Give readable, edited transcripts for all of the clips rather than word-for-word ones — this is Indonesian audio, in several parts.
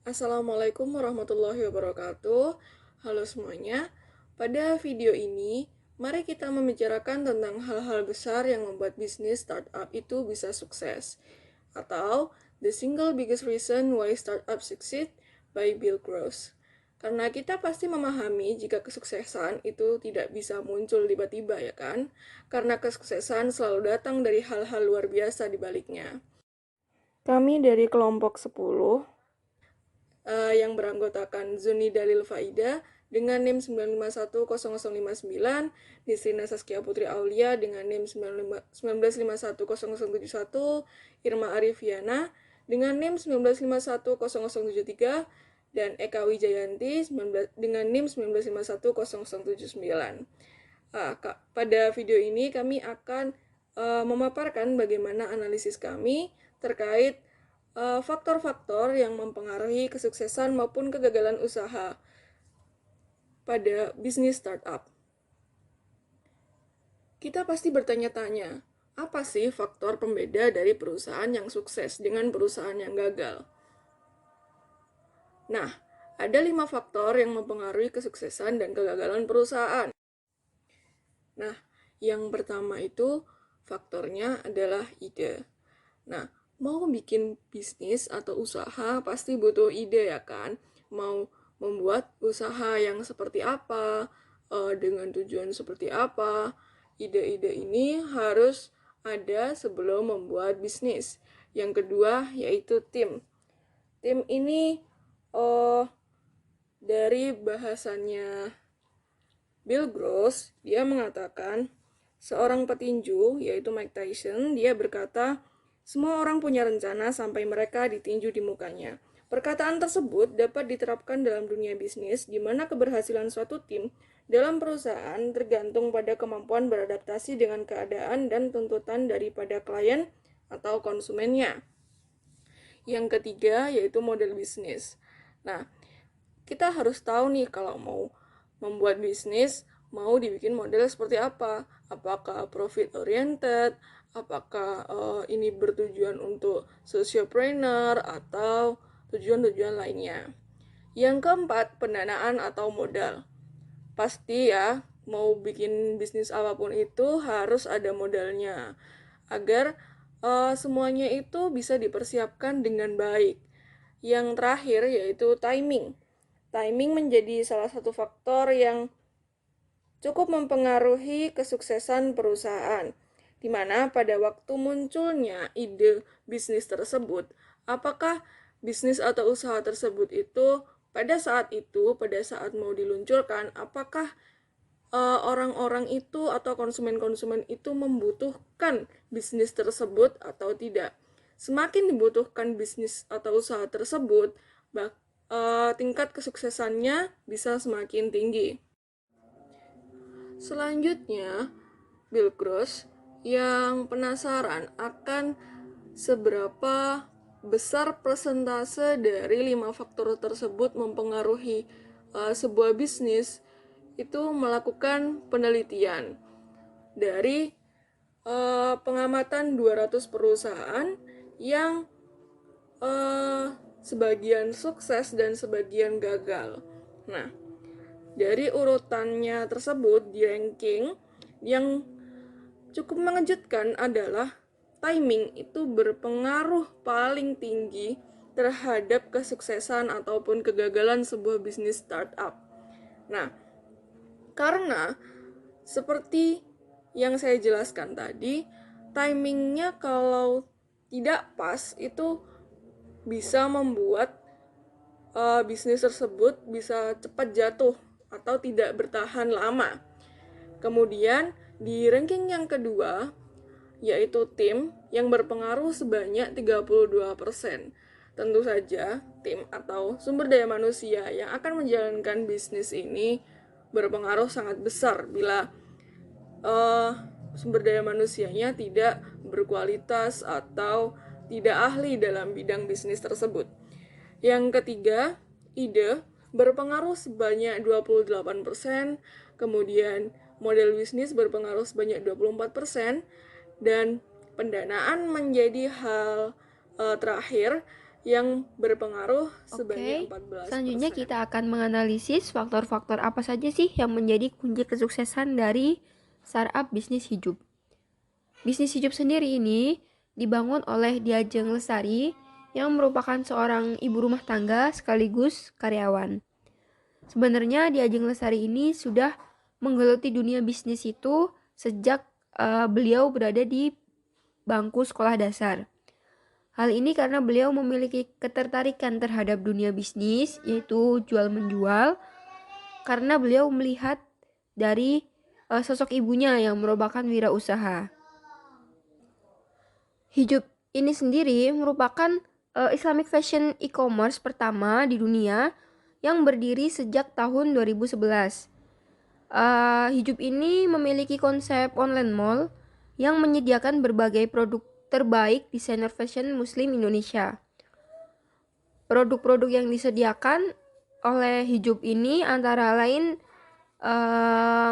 Assalamualaikum warahmatullahi wabarakatuh. Halo semuanya. Pada video ini, mari kita membicarakan tentang hal-hal besar yang membuat bisnis startup itu bisa sukses. Atau The Single Biggest Reason Why Startup Succeed by Bill Gross. Karena kita pasti memahami jika kesuksesan itu tidak bisa muncul tiba-tiba, ya kan? Karena kesuksesan selalu datang dari hal-hal luar biasa di baliknya. Kami dari kelompok 10 yang beranggotakan Zuni Dalil Faida dengan NIM 9510059, Nisrina Saskia Putri Aulia dengan NIM 19510071, Irma Arifiana dengan NIM 19510073, dan Eka Wijayanti dengan NIM 19510079. Pada video ini kami akan memaparkan bagaimana analisis kami terkait faktor-faktor yang mempengaruhi kesuksesan maupun kegagalan usaha pada bisnis startup. Kita pasti bertanya-tanya, apa sih faktor pembeda dari perusahaan yang sukses dengan perusahaan yang gagal? Nah, ada 5 faktor yang mempengaruhi kesuksesan dan kegagalan perusahaan. Nah, yang pertama itu faktornya adalah ide. Nah, mau bikin bisnis atau usaha pasti butuh ide, ya kan? Mau membuat usaha yang seperti apa, dengan tujuan seperti apa. Ide-ide ini harus ada sebelum membuat bisnis. Yang kedua yaitu tim. Tim ini dari bahasannya Bill Gross, dia mengatakan seorang petinju, yaitu Mike Tyson, dia berkata, semua orang punya rencana sampai mereka ditinju di mukanya. Perkataan tersebut dapat diterapkan dalam dunia bisnis, di mana keberhasilan suatu tim dalam perusahaan tergantung pada kemampuan beradaptasi dengan keadaan dan tuntutan daripada klien atau konsumennya. Yang ketiga yaitu model bisnis. Nah, kita harus tahu nih kalau mau membuat bisnis, mau dibikin model seperti apa. Apakah profit oriented, apakah ini bertujuan untuk sociopreneur atau tujuan-tujuan lainnya. Yang keempat, pendanaan atau modal. Pasti ya, mau bikin bisnis apapun itu harus ada modalnya agar semuanya itu bisa dipersiapkan dengan baik. Yang terakhir yaitu timing. Timing menjadi salah satu faktor yang cukup mempengaruhi kesuksesan perusahaan, di mana pada waktu munculnya ide bisnis tersebut, apakah bisnis atau usaha tersebut itu pada saat mau diluncurkan, apakah orang-orang itu atau konsumen-konsumen itu membutuhkan bisnis tersebut atau tidak. Semakin dibutuhkan bisnis atau usaha tersebut, tingkat kesuksesannya bisa semakin tinggi. Selanjutnya, Bill Gross yang penasaran akan seberapa besar persentase dari 5 faktor tersebut mempengaruhi sebuah bisnis, itu melakukan penelitian dari pengamatan 200 perusahaan yang sebagian sukses dan sebagian gagal. Nah, dari urutannya tersebut di ranking yang cukup mengejutkan adalah timing itu berpengaruh paling tinggi terhadap kesuksesan ataupun kegagalan sebuah bisnis startup. Nah, karena seperti yang saya jelaskan tadi, timingnya kalau tidak pas itu bisa membuat bisnis tersebut bisa cepat jatuh atau tidak bertahan lama. Kemudian di ranking yang kedua yaitu tim yang berpengaruh sebanyak 32%. Tentu saja tim atau sumber daya manusia yang akan menjalankan bisnis ini berpengaruh sangat besar bila sumber daya manusianya tidak berkualitas atau tidak ahli dalam bidang bisnis tersebut. Yang ketiga, ide berpengaruh sebanyak 28%, kemudian model bisnis berpengaruh sebanyak 24%, dan pendanaan menjadi hal terakhir yang berpengaruh sebanyak Oke, selanjutnya 14%. kita akan menganalisis faktor-faktor apa saja sih yang menjadi kunci kesuksesan dari startup bisnis hijab. Bisnis hijab sendiri ini dibangun oleh Diajeng Lestari yang merupakan seorang ibu rumah tangga sekaligus karyawan. Sebenarnya Diajeng Lestari ini sudah menggeluti dunia bisnis itu sejak beliau berada di bangku sekolah dasar. Hal ini karena beliau memiliki ketertarikan terhadap dunia bisnis, yaitu jual-menjual, karena beliau melihat dari sosok ibunya yang merupakan wirausaha. Hijab ini sendiri merupakan Islamic fashion e-commerce pertama di dunia yang berdiri sejak tahun 2011. Hijab ini memiliki konsep online mall yang menyediakan berbagai produk terbaik desainer fashion muslim Indonesia. Produk-produk yang disediakan oleh hijab ini antara lain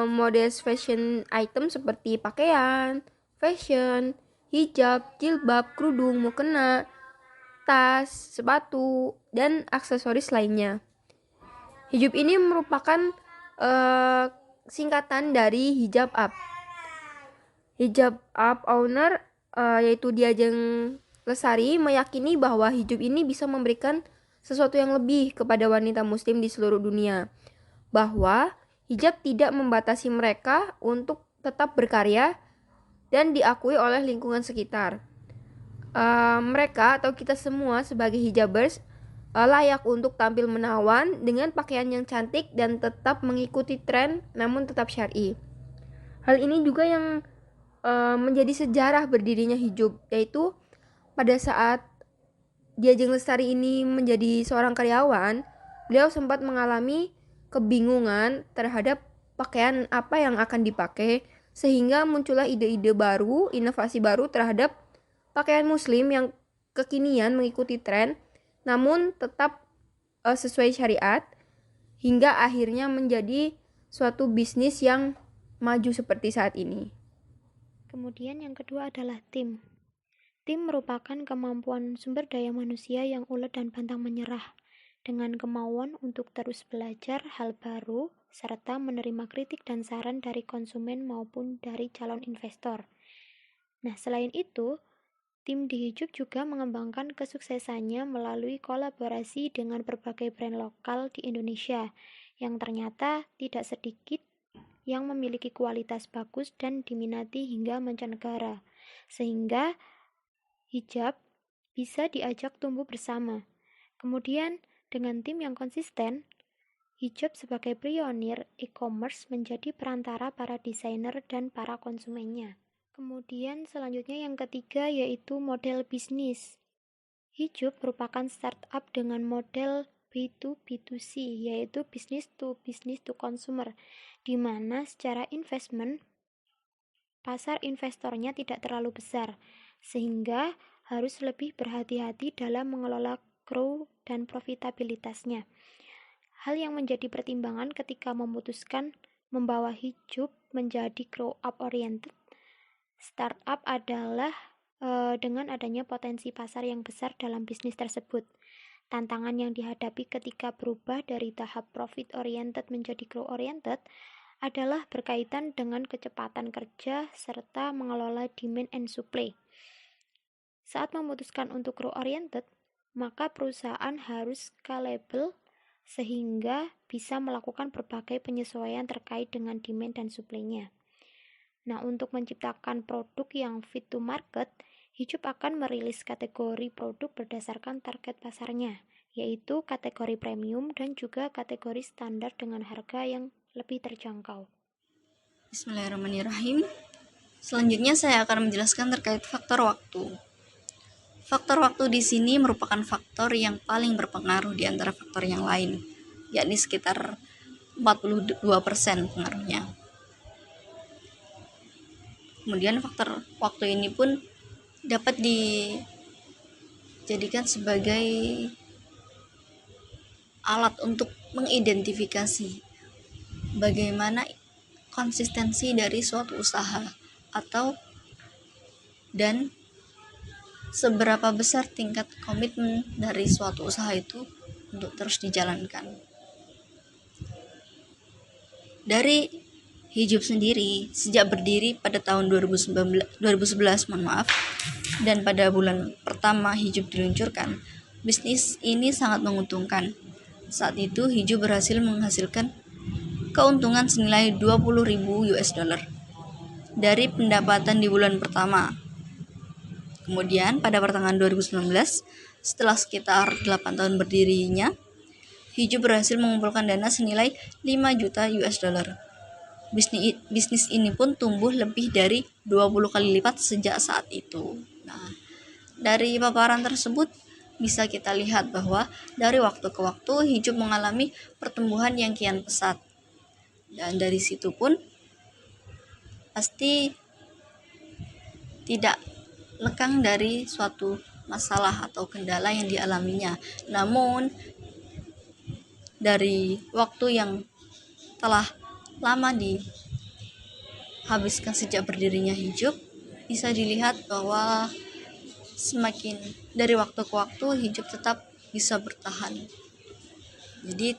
modest fashion item seperti pakaian, fashion, hijab, jilbab, kerudung, mukena, tas, sepatu, dan aksesoris lainnya. Hijab ini merupakan singkatan dari hijab up. Hijab up owner yaitu Diajeng Lestari meyakini bahwa hijab ini bisa memberikan sesuatu yang lebih kepada wanita muslim di seluruh dunia. Bahwa hijab tidak membatasi mereka untuk tetap berkarya dan diakui oleh lingkungan sekitar. Mereka atau kita semua sebagai hijabers layak untuk tampil menawan dengan pakaian yang cantik dan tetap mengikuti tren namun tetap syar'i. Hal ini juga yang menjadi sejarah berdirinya hijab, yaitu pada saat Diajeng Lestari ini menjadi seorang karyawan, beliau sempat mengalami kebingungan terhadap pakaian apa yang akan dipakai, sehingga muncullah ide-ide baru, inovasi baru terhadap pakaian muslim yang kekinian mengikuti tren, namun tetap sesuai syariat, hingga akhirnya menjadi suatu bisnis yang maju seperti saat ini. Kemudian yang kedua adalah tim. Tim merupakan kemampuan sumber daya manusia yang ulet dan pantang menyerah, dengan kemauan untuk terus belajar hal baru, serta menerima kritik dan saran dari konsumen maupun dari calon investor. Nah, selain itu, tim di Hijab juga mengembangkan kesuksesannya melalui kolaborasi dengan berbagai brand lokal di Indonesia, yang ternyata tidak sedikit yang memiliki kualitas bagus dan diminati hingga mancanegara, sehingga hijab bisa diajak tumbuh bersama. Kemudian, dengan tim yang konsisten, hijab sebagai pionir e-commerce menjadi perantara para desainer dan para konsumennya. Kemudian selanjutnya yang ketiga yaitu model bisnis. Hijab merupakan startup dengan model B2B2C, yaitu business to consumer, di mana secara investment pasar investornya tidak terlalu besar, sehingga harus lebih berhati-hati dalam mengelola growth dan profitabilitasnya. Hal yang menjadi pertimbangan ketika memutuskan membawa hijab menjadi grow up oriented startup adalah dengan adanya potensi pasar yang besar dalam bisnis tersebut. Tantangan yang dihadapi ketika berubah dari tahap profit oriented menjadi grow oriented adalah berkaitan dengan kecepatan kerja serta mengelola demand and supply. Saat memutuskan untuk grow oriented, maka perusahaan harus scalable sehingga bisa melakukan berbagai penyesuaian terkait dengan demand dan supply-nya. Nah, untuk menciptakan produk yang fit to market, Hijab akan merilis kategori produk berdasarkan target pasarnya, yaitu kategori premium dan juga kategori standar dengan harga yang lebih terjangkau. Bismillahirrahmanirrahim. Selanjutnya saya akan menjelaskan terkait faktor waktu. Faktor waktu di sini merupakan faktor yang paling berpengaruh di antara faktor yang lain, yakni sekitar 42% pengaruhnya. Kemudian faktor waktu ini pun dapat dijadikan sebagai alat untuk mengidentifikasi bagaimana konsistensi dari suatu usaha dan seberapa besar tingkat komitmen dari suatu usaha itu untuk terus dijalankan. Dari Hijab sendiri, sejak berdiri pada tahun 2011, dan pada bulan pertama Hijab diluncurkan, bisnis ini sangat menguntungkan. Saat itu Hijab berhasil menghasilkan keuntungan senilai 20.000 US dollar dari pendapatan di bulan pertama. Kemudian pada pertengahan 2019, setelah sekitar 8 tahun berdirinya, Hijab berhasil mengumpulkan dana senilai 5 juta US dollar. Bisnis ini pun tumbuh lebih dari 20 kali lipat sejak saat itu. Nah, dari paparan tersebut bisa kita lihat bahwa dari waktu ke waktu Hijab mengalami pertumbuhan yang kian pesat. Dan dari situ pun pasti tidak lekang dari suatu masalah atau kendala yang dialaminya. Namun dari waktu yang telah lama dihabiskan sejak berdirinya Hijab, bisa dilihat bahwa semakin dari waktu ke waktu Hijab tetap bisa bertahan. Jadi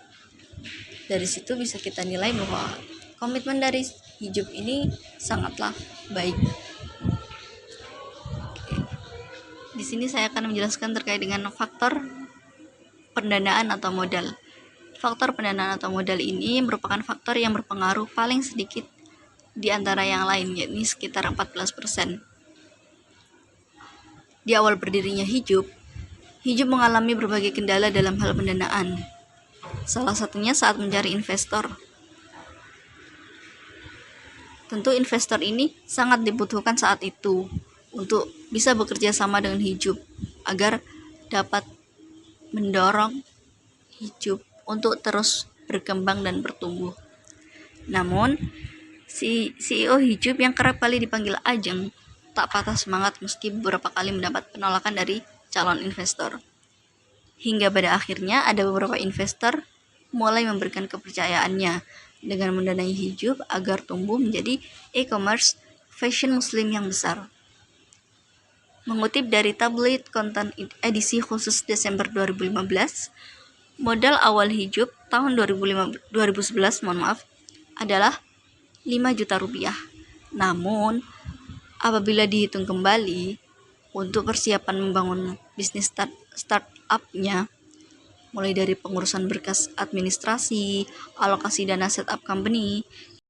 dari situ bisa kita nilai bahwa komitmen dari Hijab ini sangatlah baik. Di sini saya akan menjelaskan terkait dengan faktor pendanaan atau modal. Faktor pendanaan atau modal ini merupakan faktor yang berpengaruh paling sedikit di antara yang lain, yakni sekitar 14%. Di awal berdirinya Hijab mengalami berbagai kendala dalam hal pendanaan. Salah satunya saat mencari investor. Tentu investor ini sangat dibutuhkan saat itu untuk bisa bekerja sama dengan Hijab agar dapat mendorong Hijab untuk terus berkembang dan bertumbuh. Namun, si CEO Hijab yang kerap kali dipanggil Ajeng tak patah semangat meski beberapa kali mendapat penolakan dari calon investor. Hingga pada akhirnya ada beberapa investor mulai memberikan kepercayaannya dengan mendanai Hijab agar tumbuh menjadi e-commerce fashion muslim yang besar. Mengutip dari tabloid konten edisi khusus Desember 2015, modal awal Hijab tahun 2011 adalah 5 juta rupiah. Namun, apabila dihitung kembali untuk persiapan membangun bisnis startup-nya, mulai dari pengurusan berkas administrasi, alokasi dana setup company,